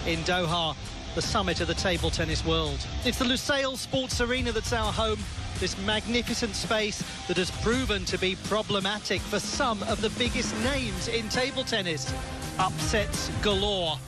in Doha, the summit of the table tennis world. It's the Lusail Sports Arena that's our home, this magnificent space that has proven to be problematic for some of the biggest names in table tennis. Upsets galore.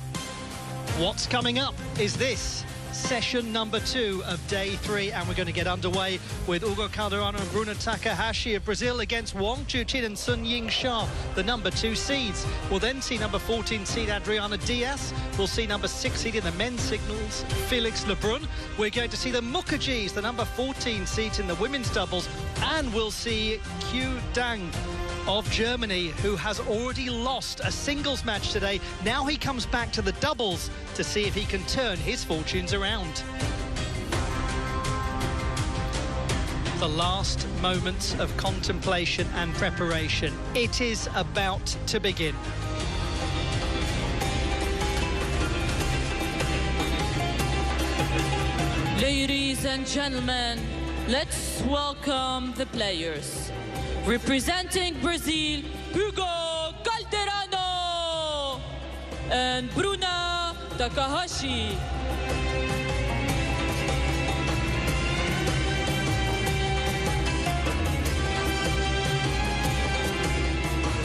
What's coming up is this. Session number 2 of day 3, and we're going to get underway with Hugo Calderano and Bruna Takahashi of Brazil against Wang Chuqin and Sun Yingsha, the number 2 seeds. We'll then see number 14 seed Adriana Diaz. We'll see number 6 seed in the men's singles, Felix Lebrun. We're going to see the Mukhardjis, the number 14 seeds in the women's doubles, and we'll see Q Dang of Germany, who has already lost a singles match today. Now he comes back to the doubles to see if he can turn his fortunes around. The last moments of contemplation and preparation. It is about to begin. Ladies and gentlemen, let's welcome the players. Representing Brazil, Hugo Calderano and Bruna Takahashi.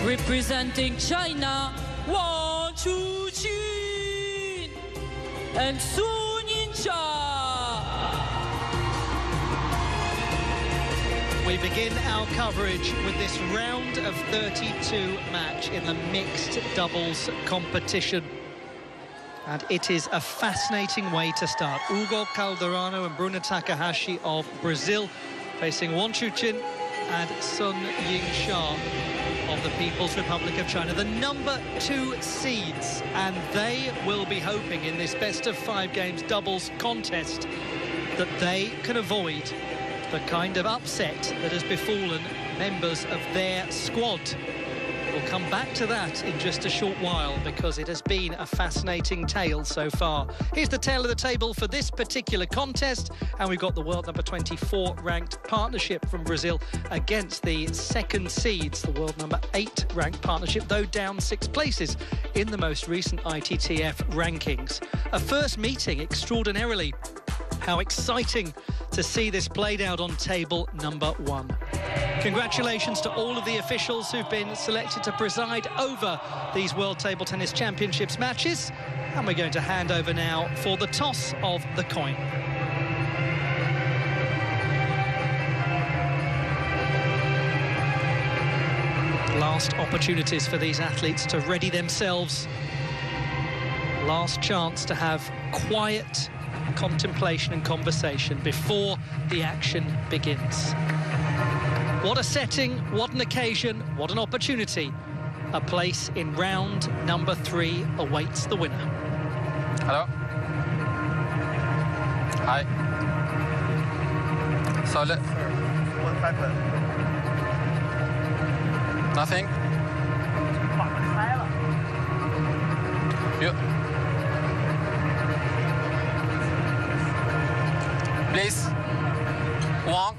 Representing China, Wang Chuqin and Sun Yingsha. We begin our coverage with this round of 32 match in the mixed doubles competition. And it is a fascinating way to start. Hugo Calderano and Bruna Takahashi of Brazil facing Wang Chuqin and Sun Yingsha of the People's Republic of China, the number 2 seeds. And they will be hoping in this best-of-5 games doubles contest that they can avoid the kind of upset that has befallen members of their squad. We'll come back to that in just a short while because it has been a fascinating tale so far. Here's the tale of the table for this particular contest, and we've got the world number 24 ranked partnership from Brazil against the second seeds, the world number 8 ranked partnership, though down 6 places in the most recent ITTF rankings. A first meeting extraordinarily. How exciting to see this played out on table number 1. Congratulations to all of the officials who've been selected to preside over these World Table Tennis Championships matches. And we're going to hand over now for the toss of the coin. Last opportunities for these athletes to ready themselves. Last chance to have quiet contemplation and conversation before the action begins. What a setting, what an occasion, what an opportunity. A place in round number 3 awaits the winner. Hello. Hi. So What happened? nothing. You. Please, Wang.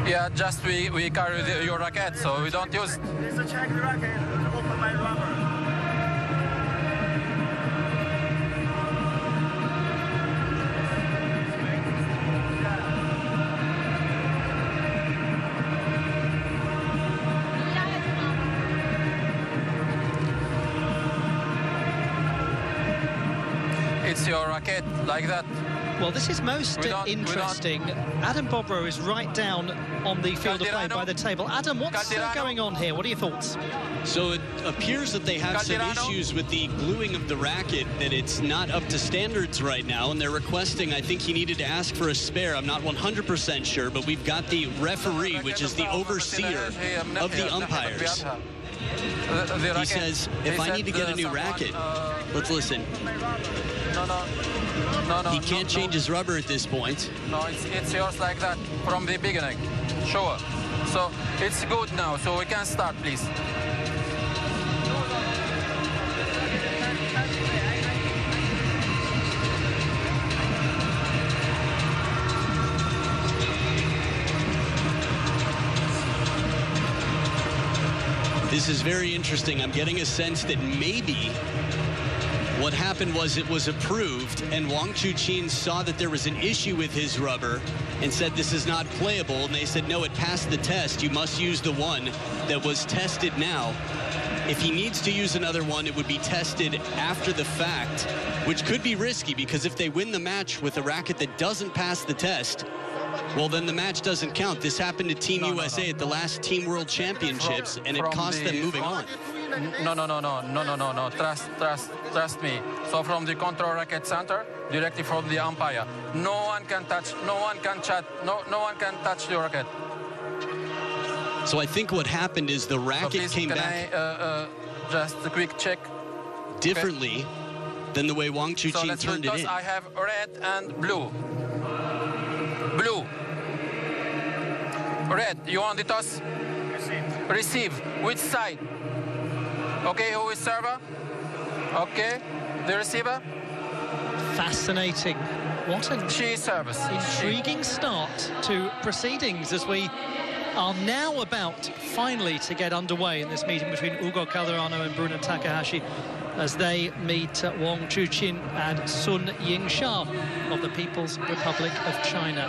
Yeah, just we carry your racket, so we don't use. Let's check the racket. Open my rubber. It's your racket like that. Well, this is most interesting. Adam Bobrow is right down on the field of play by the table. Adam, what's going on here? What are your thoughts? So it appears that they have some issues with the gluing of the racket, that it's not up to standards right now, and they're requesting, I think he needed to ask for a spare. I'm not 100% sure, but we've got the referee, which is the overseer of the umpires. He says, if I need to get a new racket, let's listen. No, he can't change his rubber at this point. No, it's yours like that from the beginning. Sure. So it's good now, so we can start, please. This is very interesting. I'm getting a sense that maybe what happened was it was approved, and Wang Chuqin saw that there was an issue with his rubber and said this is not playable, and they said, no, it passed the test. You must use the one that was tested now. If he needs to use another one, it would be tested after the fact, which could be risky, because if they win the match with a racket that doesn't pass the test, well, then the match doesn't count. This happened to Team USA at the last Team World Championships, and it cost them moving on. No. Trust me. So from the control racket center, directly from the umpire, no one can touch, no one can chat, no one can touch the racket. So I think what happened is the racket came back just a quick check differently than the way Wang Chuqin turned it in. I have red and blue. Blue. Red. You want the toss? Receive. Which side? Okay, who is server? Okay, the receiver. Fascinating. What an intriguing start to proceedings as we are now about finally to get underway in this meeting between Ugo Calderano and Bruna Takahashi as they meet Wang Chuqin and Sun Yingsha of the People's Republic of China.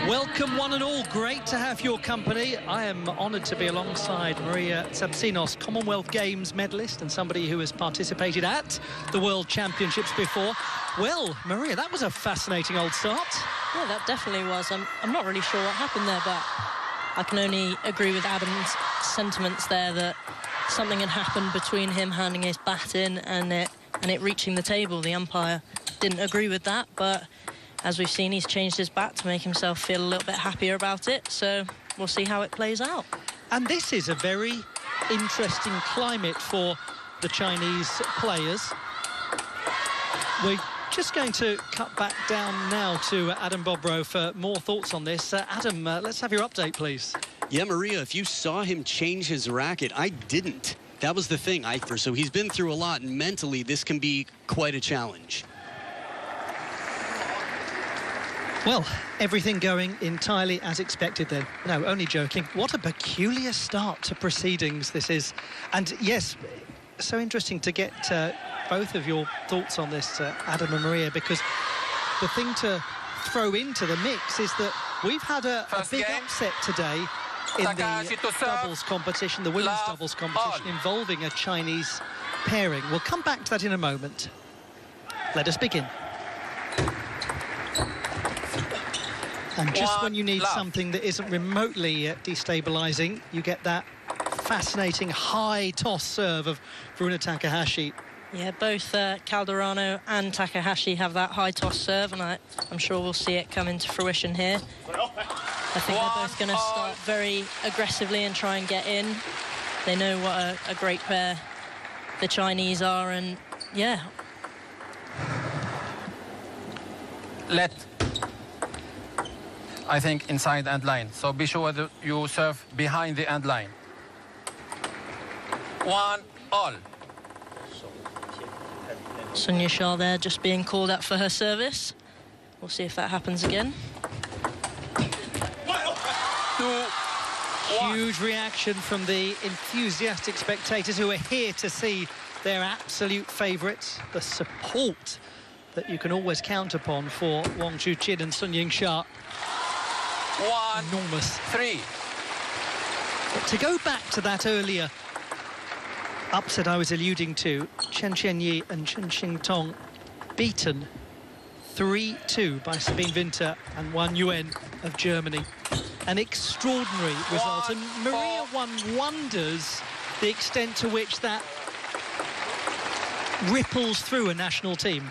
Welcome one and all, great to have your company. I am honoured to be alongside Maria Tsapsinos, Commonwealth Games medalist and somebody who has participated at the World Championships before. Well, Maria, that was a fascinating old start. Yeah, that definitely was. I'm not really sure what happened there, but I can only agree with Adam's sentiments there that something had happened between him handing his bat in and it reaching the table. The umpire didn't agree with that, but as we've seen, he's changed his bat to make himself feel a little bit happier about it, so we'll see how it plays out. And this is a very interesting climate for the Chinese players. We're just going to cut back down now to Adam Bobrow for more thoughts on this. Adam, let's have your update, please. Yeah, Maria, if you saw him change his racket, I didn't. That was the thing, so he's been through a lot, and mentally this can be quite a challenge. Well, everything going entirely as expected then. No, only joking. What a peculiar start to proceedings this is. And yes, so interesting to get both of your thoughts on this, Adam and Maria, because the thing to throw into the mix is that we've had a big upset today in the doubles competition, the women's doubles competition, involving a Chinese pairing. We'll come back to that in a moment. Let us begin. And just when you need something that isn't remotely destabilising, you get that fascinating high toss serve of Bruna Takahashi. Yeah, both Calderano and Takahashi have that high toss serve, and I'm sure we'll see it come into fruition here. I think they're both going to start very aggressively and try and get in. They know what a great pair the Chinese are, and yeah. I think inside the end line, so be sure that you serve behind the end line. 1-all. Sun Yingsha there just being called up for her service. We'll see if that happens again. 2-1. Huge reaction from the enthusiastic spectators who are here to see their absolute favourites. The support that you can always count upon for Wang Chuqin and Sun Yingsha. Enormous. 1-3. But to go back to that earlier upset I was alluding to, Chen Qianyi and Chen Xingtong beaten 3-2 by Sabine Winter and Wan Yuan of Germany. An extraordinary result, and Maria, one wonders the extent to which that ripples through a national team.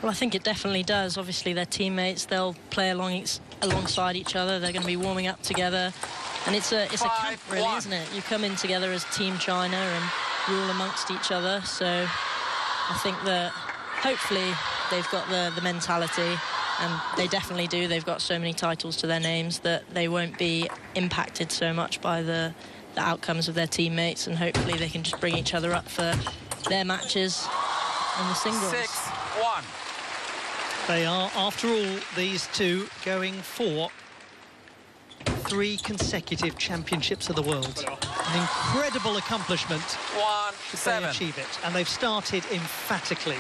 Well, I think it definitely does. Obviously, they're teammates. They'll play alongside each other. They're going to be warming up together. And it's a camp, really, isn't it? You come in together as Team China and you're all amongst each other. So I think that hopefully they've got the mentality, and they definitely do. They've got so many titles to their names that they won't be impacted so much by the outcomes of their teammates, and hopefully they can just bring each other up for their matches in the singles. 6-1. They are, after all, these two going for 3 consecutive championships of the world. An incredible accomplishment if they 1-7. achieve it, and they've started emphatically.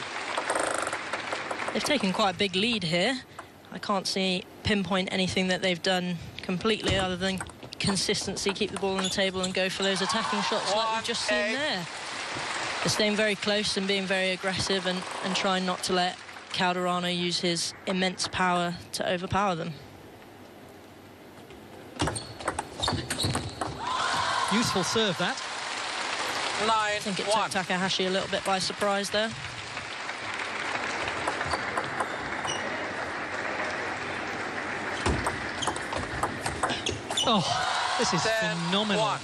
They've taken quite a big lead here. I can't pinpoint anything that they've done completely other than consistency, keep the ball on the table and go for those attacking shots like we've just seen there. They're staying very close and being very aggressive and trying not to let Calderano use his immense power to overpower them. Useful serve, that. 9-1. I think it took Takahashi a little bit by surprise there. Oh, this is phenomenal. 10-1.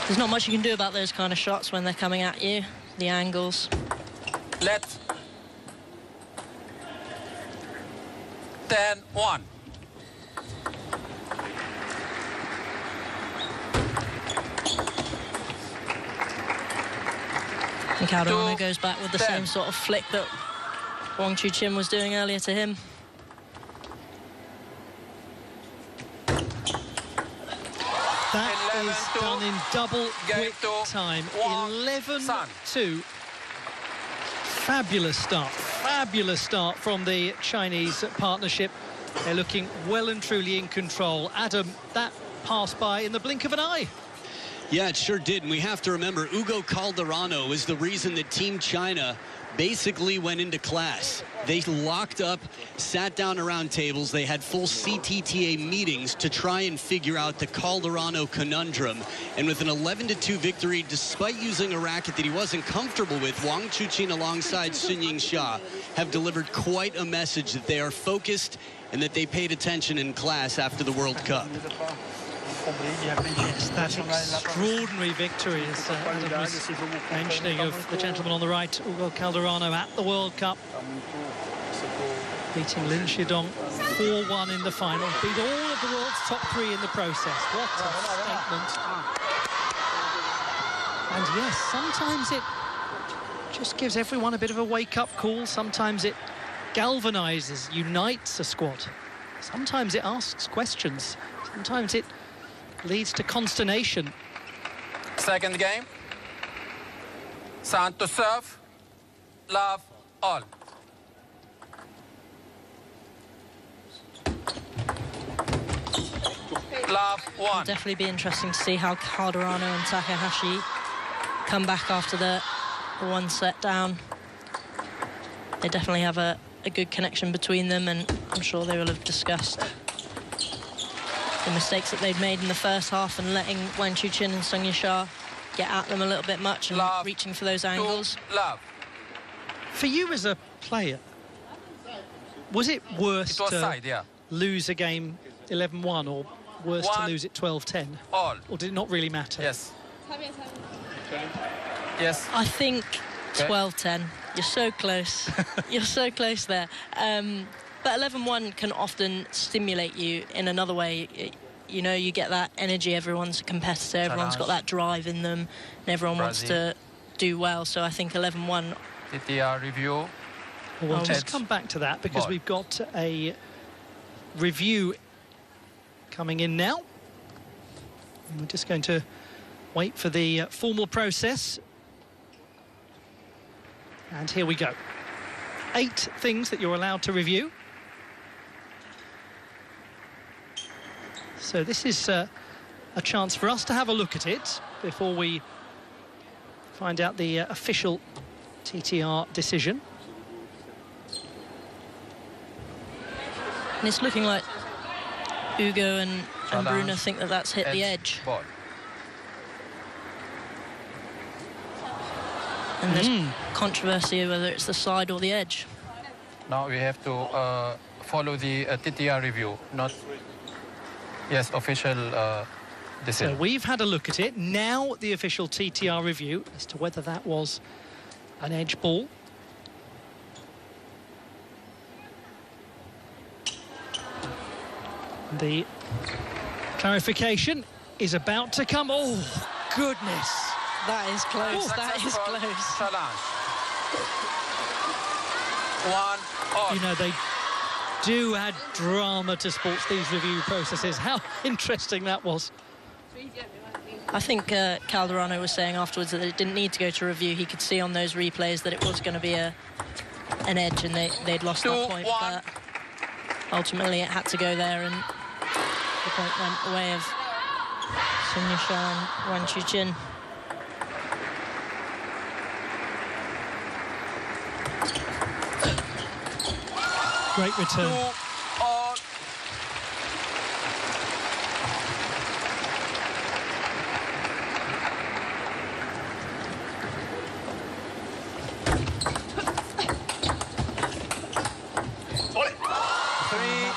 There's not much you can do about those kind of shots when they're coming at you, the angles. Let 10-1. And Calderano goes back with the same sort of flick that Wang Chuqin was doing earlier to him. That is done in double quick time. 11-2. Fabulous start from the Chinese partnership. They're looking well and truly in control. Adam, that passed by in the blink of an eye. Yeah, it sure did. And we have to remember, Ugo Calderano is the reason that Team China basically went into class. They locked up, sat down around tables. They had full CTTA meetings to try and figure out the Calderano conundrum. And with an 11-2 victory, despite using a racket that he wasn't comfortable with, Wang Chuqin alongside Sun Yingxia have delivered quite a message that they are focused and that they paid attention in class after the World Cup. Yes, that extraordinary victory, as Adam was mentioning, of the gentleman on the right, Ugo Calderano, at the World Cup, beating Lin Shidong 4-1 in the final, beat all of the world's top 3 in the process. What a statement. And yes, sometimes it just gives everyone a bit of a wake-up call. Sometimes it galvanizes, unites a squad. Sometimes it asks questions. Sometimes it leads to consternation. Second game. Sant to serve. Love all. Love 1. It'll definitely be interesting to see how Calderano and Takahashi come back after the one set down. They definitely have a good connection between them, and I'm sure they will have discussed the mistakes that they'd made in the first half and letting Wang Chuqin and Sun Yingxia get at them a little bit much and reaching for those angles. Love. For you as a player, was it worse to lose a game 11-1 or worse to lose it 12-10? All. Or did it not really matter? Yes. Yes. I think 12-10. You're so close. You're so close there. But 11-1 can often stimulate you in another way. You know, you get that energy. Everyone's a competitor. Everyone's got that drive in them. And everyone wants to do well. So I think 11-1. TTR review. We'll just come back to that because we've got a review coming in now. And we're just going to wait for the formal process. And here we go. 8 things that you're allowed to review. So this is a chance for us to have a look at it before we find out the official TTR decision. And it's looking like Ugo and Bruna think that that's hit the edge. Ball. And there's controversy whether it's the side or the edge. Now we have to follow the TTR review, not official decision. So we've had a look at it. Now the official TTR review as to whether that was an edge ball. The clarification is about to come. Oh, goodness. That is close. That is close. Challenge. 1 all. You know, they do add drama to sports, these review processes. How interesting that was. I think Calderano was saying afterwards that it didn't need to go to review. He could see on those replays that it was going to be an edge, and they'd lost that point. But ultimately, it had to go there, and the point went the way of Sun Yisha and Wang Chuqin. Great return. That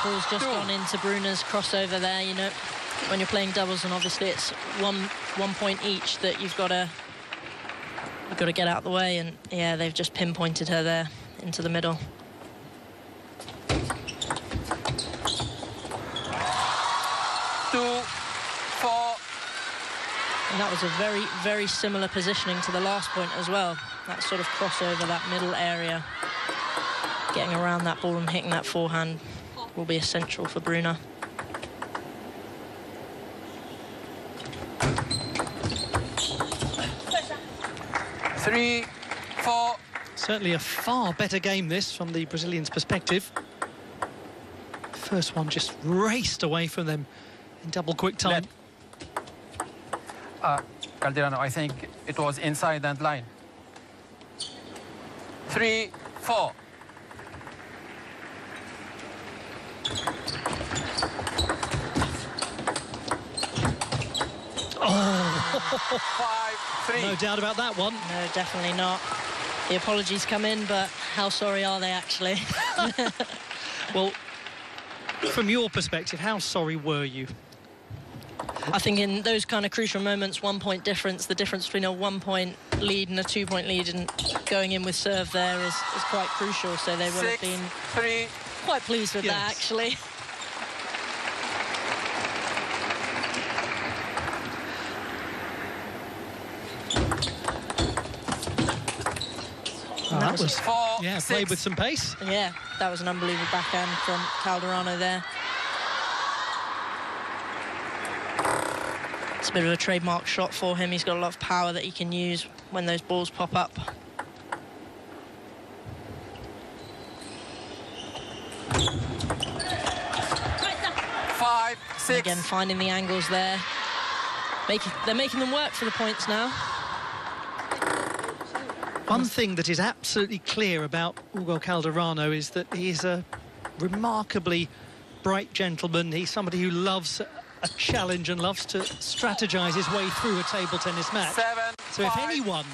ball's just gone into Bruner's crossover there. You know, when you're playing doubles, and obviously it's one point each that you've got to get out the way, and yeah, they've just pinpointed her there into the middle. And that was a very, very similar positioning to the last point as well. That sort of crossover, that middle area. Getting around that ball and hitting that forehand will be essential for Brunner. Three, four. Certainly a far better game, this, from the Brazilians' perspective. First one just raced away from them in double quick time. Calderano, I think it was inside that line. 3, 4. Oh, 5, 3. no doubt about that one. No, definitely not. The apologies come in, but how sorry are they actually? Well, from your perspective, how sorry were you? I think in those kind of crucial moments, 1 point difference, the difference between a 1 point lead and a 2 point lead, and going in with serve there is quite crucial. So they would have been 3. quite pleased with Yes. that, actually. Oh, that was, 4, yeah, 6. played with some pace. Yeah, that was an unbelievable backhand from Calderano there. It's a bit of a trademark shot for him. He's got a lot of power that he can use when those balls pop up. Five, 6. Again, finding the angles there. They're making them work for the points now. One thing that is absolutely clear about Hugo Calderano is that he's a remarkably bright gentleman. He's somebody who loves a challenge and loves to strategize his way through a table tennis match. 7, So if 5.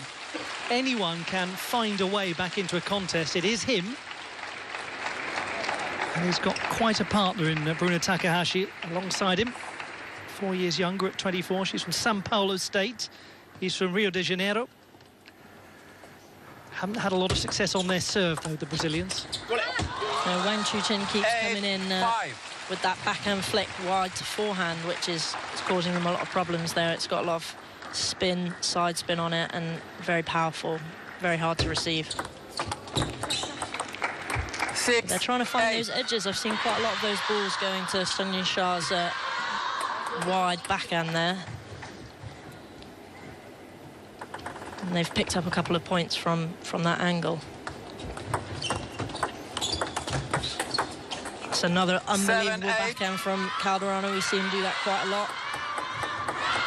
anyone can find a way back into a contest, it is him. And he's got quite a partner in Bruna Takahashi alongside him. 4 years younger at 24. She's from São Paulo State. He's from Rio de Janeiro. Haven't had a lot of success on their serve, though, the Brazilians. Wang Chuqin keeps 8, coming in 5. with that backhand flick wide to forehand, which is causing them a lot of problems there. It's got a lot of spin, side spin on it, and very powerful, very hard to receive. 6. They're trying to find 8. those edges. I've seen quite a lot of those balls going to Sun Yisha's wide backhand there. And they've picked up a couple of points from that angle. It's another unbelievable 7, 8. backhand from Calderano. We see him do that quite a lot.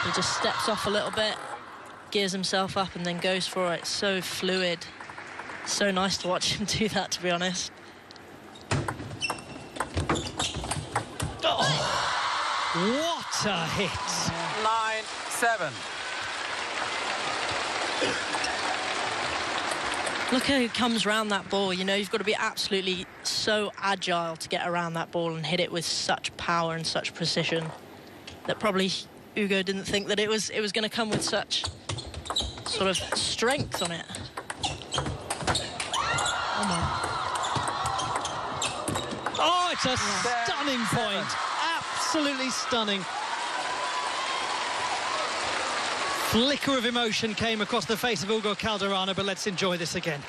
He just steps off a little bit, gears himself up, and then goes for it. So fluid. So nice to watch him do that, to be honest. What a hit! 9, 7. Look how he comes around that ball. You know, you've got to be absolutely so agile to get around that ball and hit it with such power and such precision that probably Hugo didn't think that it was going to come with such sort of strength on it. Oh, it's a stunning point. Absolutely stunning. Flicker of emotion came across the face of Hugo Calderano, but let's enjoy this again.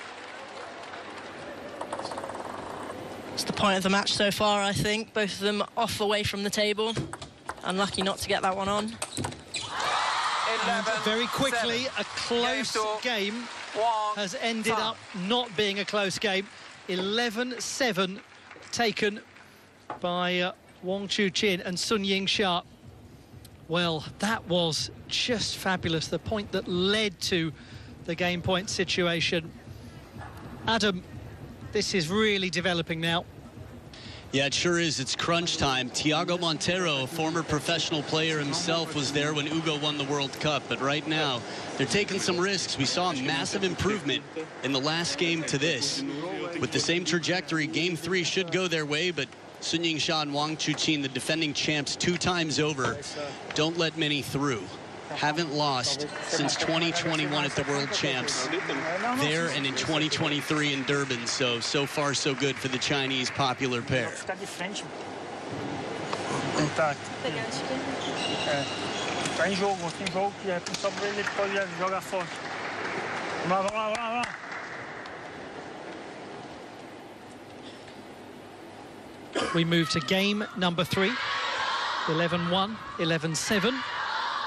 It's the point of the match so far, I think. Both of them off away from the table. Unlucky not to get that one on. 11, very quickly, 7. a close game has ended up not being a close game. 11-7 taken by Wang Chuqin and Sun Yingsha. Well, that was just fabulous. The point that led to the game point situation. Adam, this is really developing now. Yeah, it sure is. It's crunch time. Thiago Monteiro, a former professional player himself, was there when Ugo won the World Cup. But right now, they're taking some risks. We saw a massive improvement in the last game to this. With the same trajectory, Game 3 should go their way, but Sun Yingsha and Wang Chuqin, the defending champs 2 times over, don't let many through. Haven't lost since 2021 at the World Champs there and in 2023 in Durban. So far so good for the Chinese popular pair. We move to game number 3. 11-1, 11-7.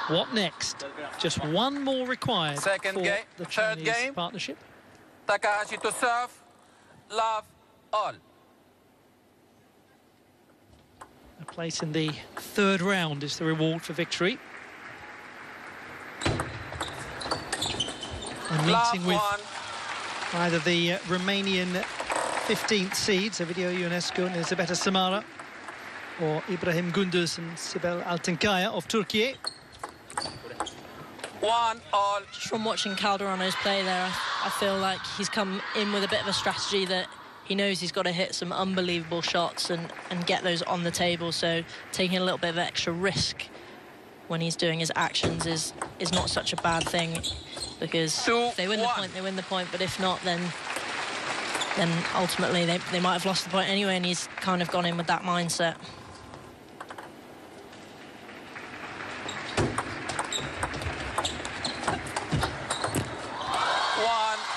What next? Just one more required Second for game, the third Chinese game. partnership. Takahashi to serve. Love all. A place in the 3rd round is the reward for victory. A meeting with either the Romanian 15th seeds, Ovidiu Ionescu and Elizabeta Samara, or Ibrahim Gündüz and Sibel Altenkaya of Turkey. 1-all. Just from watching Calderano's play there, I feel like he's come in with a bit of a strategy that he knows he's got to hit some unbelievable shots and get those on the table. So taking a little bit of extra risk when he's doing his actions is not such a bad thing, because if they win the point, they win the point. But if not, then ultimately they might have lost the point anyway, and he's kind of gone in with that mindset.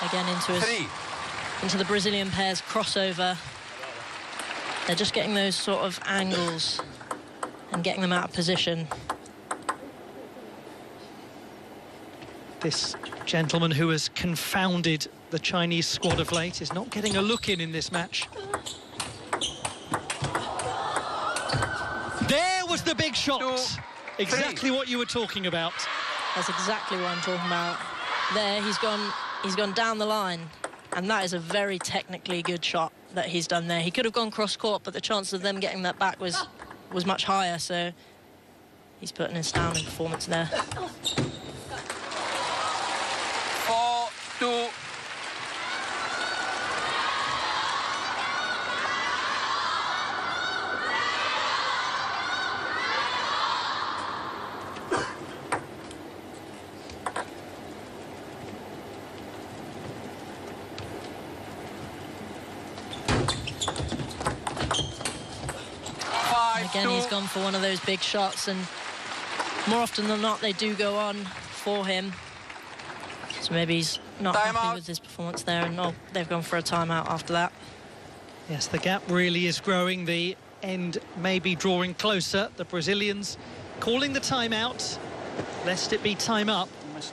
Again into the Brazilian pair's crossover. They're just getting those sort of angles and getting them out of position. This gentleman who has confounded the Chinese squad of late is not getting a look in this match. There was the big shot. Exactly what you were talking about. That's exactly what I'm talking about. There, he's gone down the line, and that is a very technically good shot that he's done there. He could have gone cross-court, but the chance of them getting that back was much higher, so he's put an astounding performance there. 4-2. Again, he's gone for one of those big shots, and more often than not, they do go on for him. So maybe he's not happy with his performance there, and they've gone for a timeout after that. Yes, the gap really is growing. The end may be drawing closer. The Brazilians calling the timeout, lest it be time up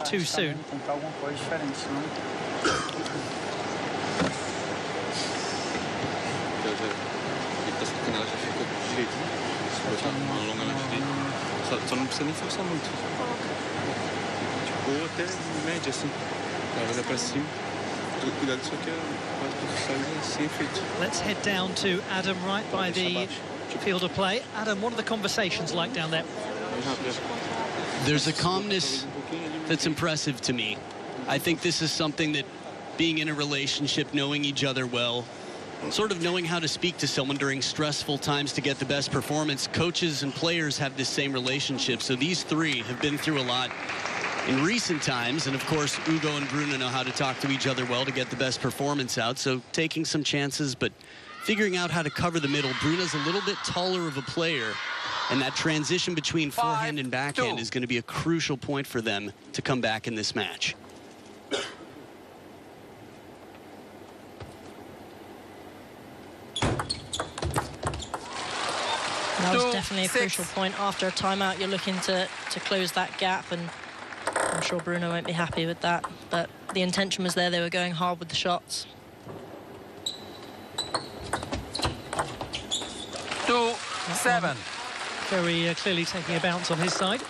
too soon. Só não precisa nem forçar muito. Tipo, ou até média, assim. Ela vai pra cima. Cuidado, só que a assim é feito. Let's head down to Adam right by the field of play. Adam, what are the conversations like down there? There's a calmness that's impressive to me. I think this is something that, being in a relationship, knowing each other well, sort of knowing how to speak to someone during stressful times to get the best performance. Coaches and players have this same relationship, so these three have been through a lot in recent times, and of course Ugo and Bruno know how to talk to each other well to get the best performance out, so taking some chances but figuring out how to cover the middle. Bruno's a little bit taller of a player, and that transition between forehand and backhand is going to be a crucial point for them to come back in this match. That was definitely a crucial point. After a timeout, you're looking to close that gap, and I'm sure Bruno won't be happy with that. But the intention was there. They were going hard with the shots. 2-7. Very clearly taking a bounce on his side.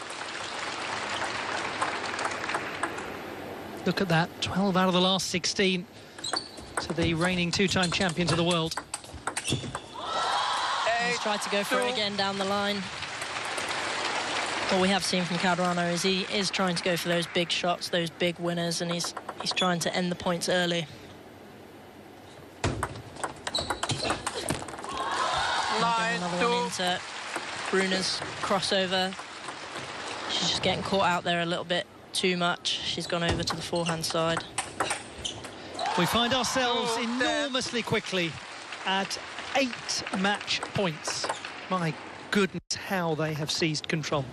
Look at that, 12 out of the last 16 to the reigning two-time champions of the world. He's tried to go for it again down the line. What we have seen from Calderano is he is trying to go for those big shots, those big winners, and he's trying to end the points early. 9-2. Into Bruna's crossover. She's just getting caught out there a little bit too much. She's gone over to the forehand side. We find ourselves enormously quickly at 8 match points. My goodness, how they have seized control.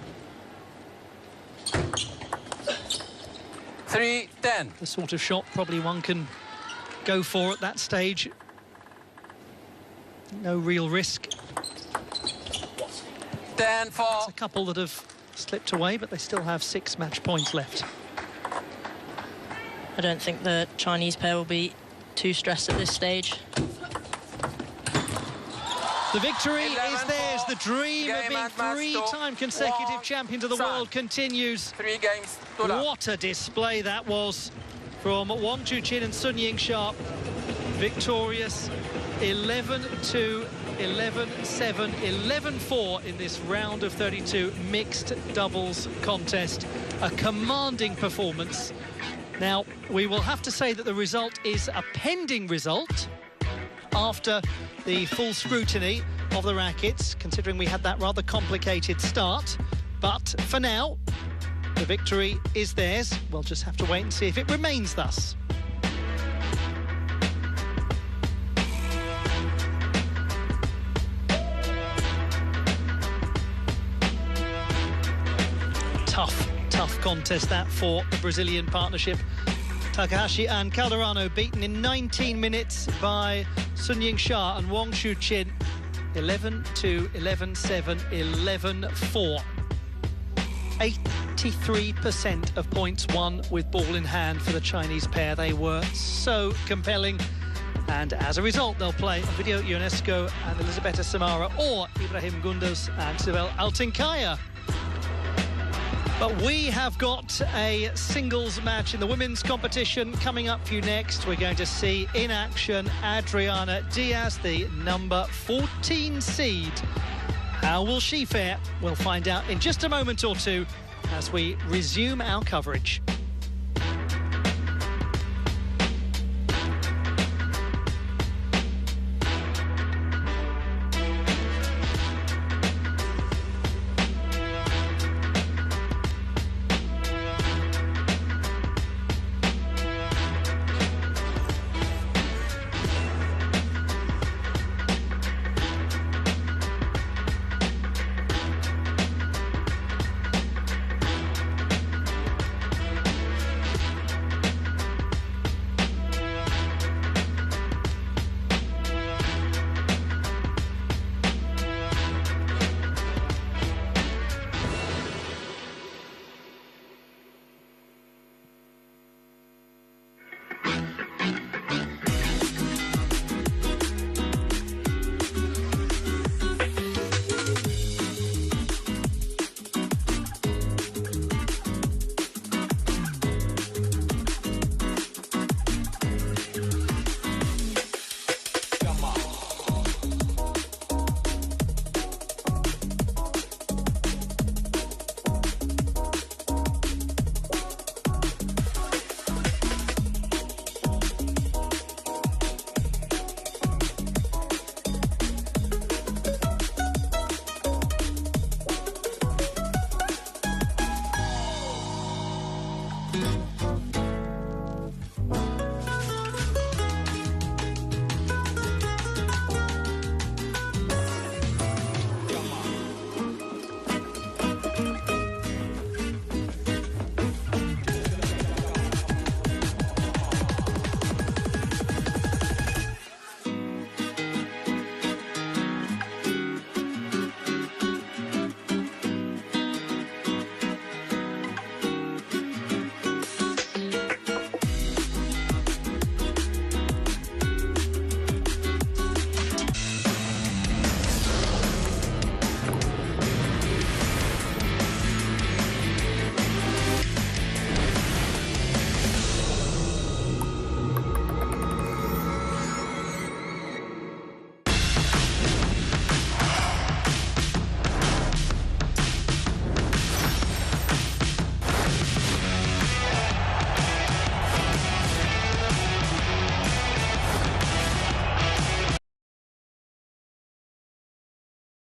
3-10. The sort of shot probably one can go for at that stage. No real risk. 10-4. It's a couple that have slipped away, but they still have 6 match points left. I don't think the Chinese pair will be too stressed at this stage. The victory is 11-4. theirs. The dream of being three-time consecutive champions of the world continues. 3 games to love. What a display that was from Wang Chuqin and Sun Ying-sha. Victorious 11-2, 11-7, 11-4 in this round of 32 mixed doubles contest. A commanding performance. Now, we will have to say that the result is a pending result after the full scrutiny of the rackets, considering we had that rather complicated start. But for now, the victory is theirs. We'll just have to wait and see if it remains thus. Tough contest that for the Brazilian partnership. Takahashi and Calderano beaten in 19 minutes by Sun Ying-sha and Wang Chuqin. 11-2, 11-7, 11-4. 83% of points won with ball in hand for the Chinese pair. They were so compelling. And as a result, they'll play Ovidio Ionesco and Elisabetta Samara, or Ibrahim Gundos and Sibel Altenkaya. But we have got a singles match in the women's competition coming up for you next. We're going to see in action Adriana Diaz, the number 14 seed. How will she fare? We'll find out in just a moment or two as we resume our coverage.